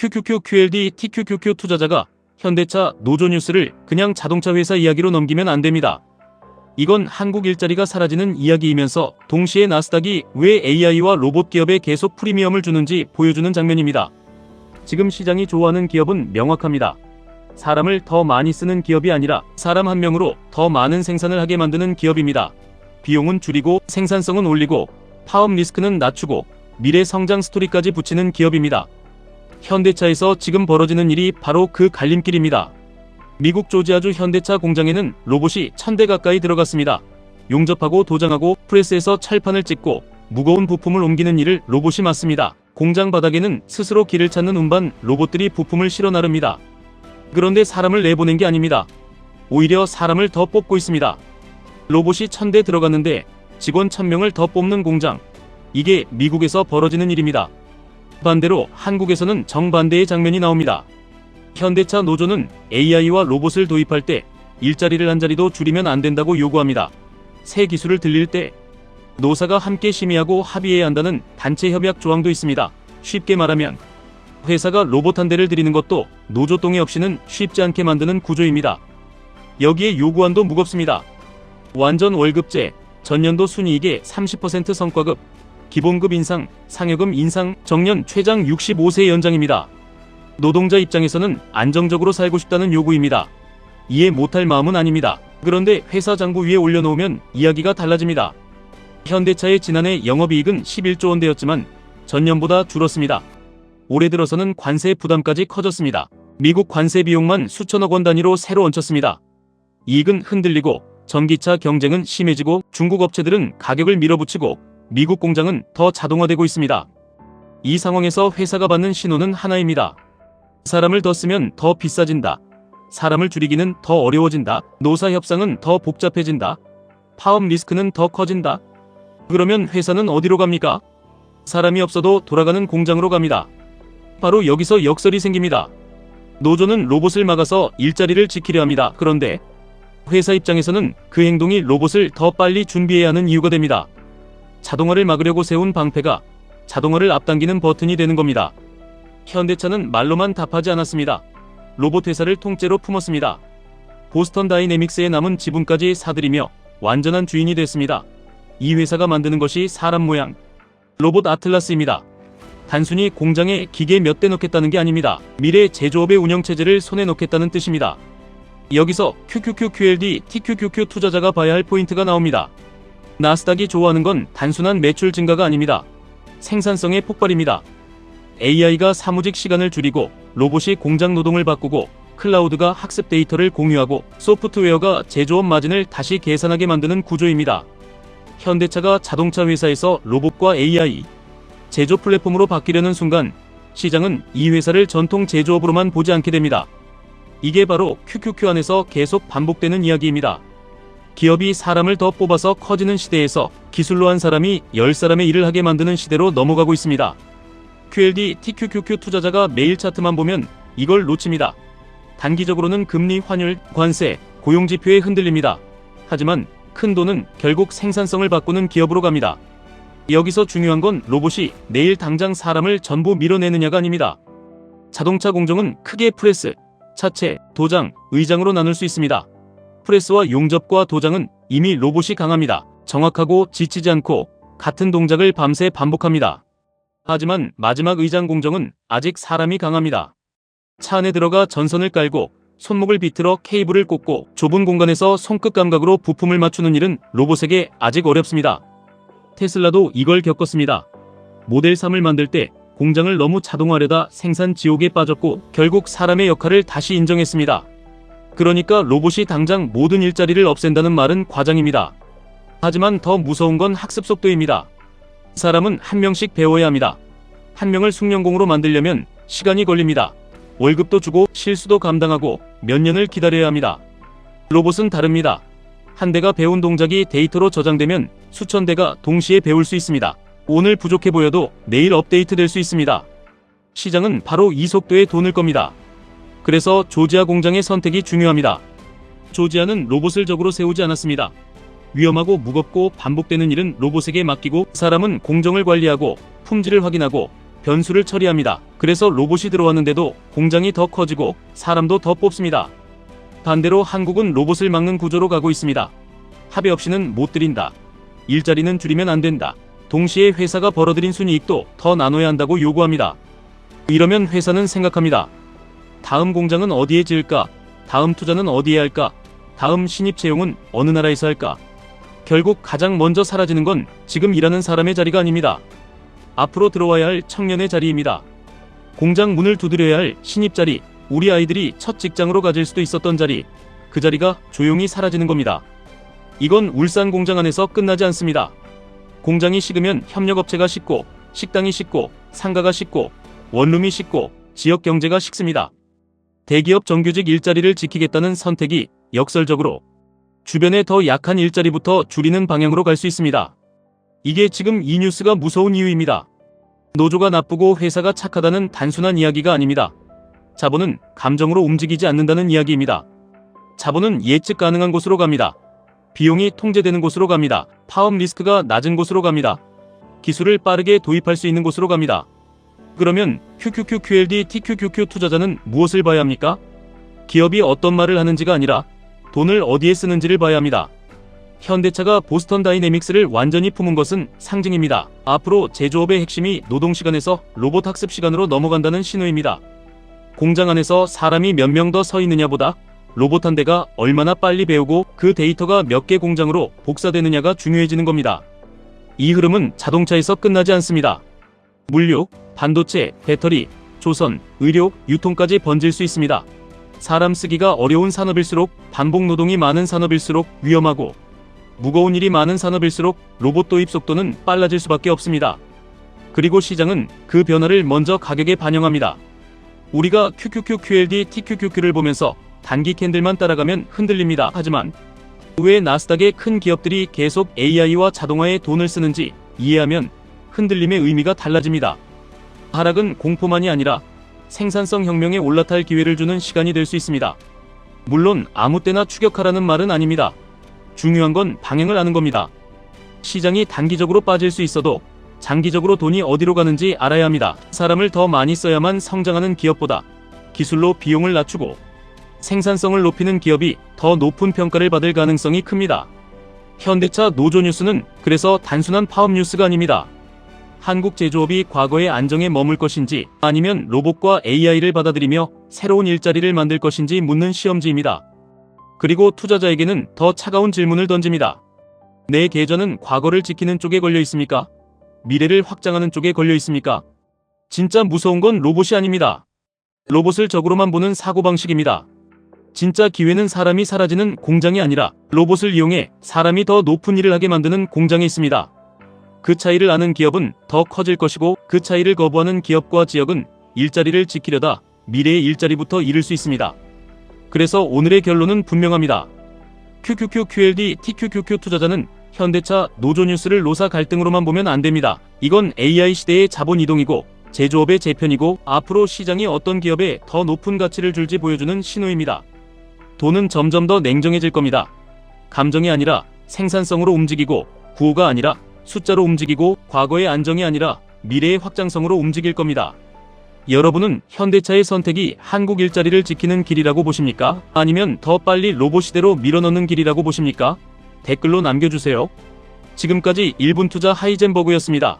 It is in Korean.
QQQ QLD TQQQ 투자자가 현대차 노조 뉴스를 그냥 자동차 회사 이야기로 넘기면 안 됩니다. 이건 한국 일자리가 사라지는 이야기이면서 동시에 나스닥이 왜 AI와 로봇 기업에 계속 프리미엄을 주는지 보여주는 장면입니다. 지금 시장이 좋아하는 기업은 명확합니다. 사람을 더 많이 쓰는 기업이 아니라 사람 한 명으로 더 많은 생산을 하게 만드는 기업입니다. 비용은 줄이고 생산성은 올리고 파업 리스크는 낮추고 미래 성장 스토리까지 붙이는 기업입니다. 현대차에서 지금 벌어지는 일이 바로 그 갈림길입니다. 미국 조지아주 현대차 공장에는 로봇이 1000대 가까이 들어갔습니다. 용접하고 도장하고 프레스에서 찰판을 찍고 무거운 부품을 옮기는 일을 로봇이 맡습니다. 공장 바닥에는 스스로 길을 찾는 운반 로봇들이 부품을 실어 나릅니다. 그런데 사람을 내보낸 게 아닙니다. 오히려 사람을 더 뽑고 있습니다. 로봇이 1000대 들어갔는데 직원 1000명을 더 뽑는 공장. 이게 미국에서 벌어지는 일입니다. 반대로 한국에서는 정반대의 장면이 나옵니다. 현대차 노조는 AI와 로봇을 도입할 때 일자리를 한 자리도 줄이면 안 된다고 요구합니다. 새 기술을 들릴 때 노사가 함께 심의하고 합의해야 한다는 단체 협약 조항도 있습니다. 쉽게 말하면 회사가 로봇 한 대를 들이는 것도 노조 동의 없이는 쉽지 않게 만드는 구조입니다. 여기에 요구안도 무겁습니다. 완전 월급제, 전년도 순이익의 30% 성과급, 기본급 인상, 상여금 인상, 정년 최장 65세 연장입니다. 노동자 입장에서는 안정적으로 살고 싶다는 요구입니다. 이해 못할 마음은 아닙니다. 그런데 회사 장부 위에 올려놓으면 이야기가 달라집니다. 현대차의 지난해 영업이익은 11조 원대였지만 전년보다 줄었습니다. 올해 들어서는 관세 부담까지 커졌습니다. 미국 관세 비용만 수천억 원 단위로 새로 얹혔습니다. 이익은 흔들리고 전기차 경쟁은 심해지고 중국 업체들은 가격을 밀어붙이고 미국 공장은 더 자동화되고 있습니다. 이 상황에서 회사가 받는 신호는 하나입니다. 사람을 더 쓰면 더 비싸진다. 사람을 줄이기는 더 어려워진다. 노사 협상은 더 복잡해진다. 파업 리스크는 더 커진다. 그러면 회사는 어디로 갑니까? 사람이 없어도 돌아가는 공장으로 갑니다. 바로 여기서 역설이 생깁니다. 노조는 로봇을 막아서 일자리를 지키려 합니다. 그런데 회사 입장에서는 그 행동이 로봇을 더 빨리 준비해야 하는 이유가 됩니다. 자동화를 막으려고 세운 방패가 자동화를 앞당기는 버튼이 되는 겁니다. 현대차는 말로만 답하지 않았습니다. 로봇 회사를 통째로 품었습니다. 보스턴 다이내믹스의 남은 지분까지 사들이며 완전한 주인이 됐습니다. 이 회사가 만드는 것이 사람 모양 로봇 아틀라스입니다. 단순히 공장에 기계 몇 대 넣겠다는 게 아닙니다. 미래 제조업의 운영체제를 손에 넣겠다는 뜻입니다. 여기서 QQQ QLD TQQQ 투자자가 봐야 할 포인트가 나옵니다. 나스닥이 좋아하는 건 단순한 매출 증가가 아닙니다. 생산성의 폭발입니다. AI가 사무직 시간을 줄이고 로봇이 공장 노동을 바꾸고 클라우드가 학습 데이터를 공유하고 소프트웨어가 제조업 마진을 다시 계산하게 만드는 구조입니다. 현대차가 자동차 회사에서 로봇과 AI 제조 플랫폼으로 바뀌려는 순간 시장은 이 회사를 전통 제조업으로만 보지 않게 됩니다. 이게 바로 QQQ 안에서 계속 반복되는 이야기입니다. 기업이 사람을 더 뽑아서 커지는 시대에서 기술로 한 사람이 10사람의 일을 하게 만드는 시대로 넘어가고 있습니다. QLD TQQQ 투자자가 매일 차트만 보면 이걸 놓칩니다. 단기적으로는 금리, 환율, 관세, 고용지표에 흔들립니다. 하지만 큰 돈은 결국 생산성을 바꾸는 기업으로 갑니다. 여기서 중요한 건 로봇이 내일 당장 사람을 전부 밀어내느냐가 아닙니다. 자동차 공정은 크게 프레스, 차체, 도장, 의장으로 나눌 수 있습니다. 프레스와 용접과 도장은 이미 로봇이 강합니다. 정확하고 지치지 않고 같은 동작을 밤새 반복합니다. 하지만 마지막 의장 공정은 아직 사람이 강합니다. 차 안에 들어가 전선을 깔고 손목을 비틀어 케이블을 꽂고 좁은 공간에서 손끝 감각으로 부품을 맞추는 일은 로봇에게 아직 어렵습니다. 테슬라도 이걸 겪었습니다. 모델 3을 만들 때 공장을 너무 자동화하려다 생산 지옥에 빠졌고 결국 사람의 역할을 다시 인정했습니다. 그러니까 로봇이 당장 모든 일자리를 없앤다는 말은 과장입니다. 하지만 더 무서운 건 학습 속도입니다. 사람은 한 명씩 배워야 합니다. 한 명을 숙련공으로 만들려면 시간이 걸립니다. 월급도 주고 실수도 감당하고 몇 년을 기다려야 합니다. 로봇은 다릅니다. 한 대가 배운 동작이 데이터로 저장되면 수천 대가 동시에 배울 수 있습니다. 오늘 부족해 보여도 내일 업데이트 될 수 있습니다. 시장은 바로 이 속도에 도는 겁니다. 그래서 조지아 공장의 선택이 중요합니다. 조지아는 로봇을 적으로 세우지 않았습니다. 위험하고 무겁고 반복되는 일은 로봇에게 맡기고 사람은 공정을 관리하고 품질을 확인하고 변수를 처리합니다. 그래서 로봇이 들어왔는데도 공장이 더 커지고 사람도 더 뽑습니다. 반대로 한국은 로봇을 막는 구조로 가고 있습니다. 합의 없이는 못 들인다. 일자리는 줄이면 안 된다. 동시에 회사가 벌어들인 순이익도 더 나눠야 한다고 요구합니다. 이러면 회사는 생각합니다. 다음 공장은 어디에 지을까? 다음 투자는 어디에 할까? 다음 신입 채용은 어느 나라에서 할까? 결국 가장 먼저 사라지는 건 지금 일하는 사람의 자리가 아닙니다. 앞으로 들어와야 할 청년의 자리입니다. 공장 문을 두드려야 할 신입 자리, 우리 아이들이 첫 직장으로 가질 수도 있었던 자리, 그 자리가 조용히 사라지는 겁니다. 이건 울산 공장 안에서 끝나지 않습니다. 공장이 식으면 협력업체가 식고, 식당이 식고, 상가가 식고, 원룸이 식고, 지역 경제가 식습니다. 대기업 정규직 일자리를 지키겠다는 선택이 역설적으로 주변에 더 약한 일자리부터 줄이는 방향으로 갈 수 있습니다. 이게 지금 이 뉴스가 무서운 이유입니다. 노조가 나쁘고 회사가 착하다는 단순한 이야기가 아닙니다. 자본은 감정으로 움직이지 않는다는 이야기입니다. 자본은 예측 가능한 곳으로 갑니다. 비용이 통제되는 곳으로 갑니다. 파업 리스크가 낮은 곳으로 갑니다. 기술을 빠르게 도입할 수 있는 곳으로 갑니다. 그러면 QQQQLD TQQQ 투자자는 무엇을 봐야 합니까? 기업이 어떤 말을 하는지가 아니라 돈을 어디에 쓰는지를 봐야 합니다. 현대차가 보스턴 다이내믹스를 완전히 품은 것은 상징입니다. 앞으로 제조업의 핵심이 노동시간에서 로봇 학습 시간으로 넘어간다는 신호입니다. 공장 안에서 사람이 몇 명 더 서 있느냐보다 로봇 한 대가 얼마나 빨리 배우고 그 데이터가 몇 개 공장으로 복사되느냐가 중요해지는 겁니다. 이 흐름은 자동차에서 끝나지 않습니다. 물류, 반도체, 배터리, 조선, 의료, 유통까지 번질 수 있습니다. 사람 쓰기가 어려운 산업일수록 반복 노동이 많은 산업일수록 위험하고 무거운 일이 많은 산업일수록 로봇 도입 속도는 빨라질 수밖에 없습니다. 그리고 시장은 그 변화를 먼저 가격에 반영합니다. 우리가 QQQQLD TQQQ를 보면서 단기 캔들만 따라가면 흔들립니다. 하지만 왜 나스닥의 큰 기업들이 계속 AI와 자동화에 돈을 쓰는지 이해하면 흔들림의 의미가 달라집니다. 하락은 공포만이 아니라 생산성 혁명에 올라탈 기회를 주는 시간이 될 수 있습니다. 물론 아무 때나 추격하라는 말은 아닙니다. 중요한 건 방향을 아는 겁니다. 시장이 단기적으로 빠질 수 있어도 장기적으로 돈이 어디로 가는지 알아야 합니다. 사람을 더 많이 써야만 성장하는 기업보다 기술로 비용을 낮추고 생산성을 높이는 기업이 더 높은 평가를 받을 가능성이 큽니다. 현대차 노조 뉴스는 그래서 단순한 파업 뉴스가 아닙니다. 한국 제조업이 과거의 안정에 머물 것인지 아니면 로봇과 AI를 받아들이며 새로운 일자리를 만들 것인지 묻는 시험지입니다. 그리고 투자자에게는 더 차가운 질문을 던집니다. 내 계좌는 과거를 지키는 쪽에 걸려 있습니까? 미래를 확장하는 쪽에 걸려 있습니까? 진짜 무서운 건 로봇이 아닙니다. 로봇을 적으로만 보는 사고방식입니다. 진짜 기회는 사람이 사라지는 공장이 아니라 로봇을 이용해 사람이 더 높은 일을 하게 만드는 공장에 있습니다. 그 차이를 아는 기업은 더 커질 것이고 그 차이를 거부하는 기업과 지역은 일자리를 지키려다 미래의 일자리부터 잃을 수 있습니다. 그래서 오늘의 결론은 분명합니다. QQQQLD TQQQ 투자자는 현대차 노조 뉴스를 노사 갈등으로만 보면 안 됩니다. 이건 AI 시대의 자본 이동이고 제조업의 재편이고 앞으로 시장이 어떤 기업에 더 높은 가치를 줄지 보여주는 신호입니다. 돈은 점점 더 냉정해질 겁니다. 감정이 아니라 생산성으로 움직이고 구호가 아니라 숫자로 움직이고 과거의 안정이 아니라 미래의 확장성으로 움직일 겁니다. 여러분은 현대차의 선택이 한국 일자리를 지키는 길이라고 보십니까? 아니면 더 빨리 로봇 시대로 밀어넣는 길이라고 보십니까? 댓글로 남겨주세요. 지금까지 1분 투자 하이젠버그였습니다.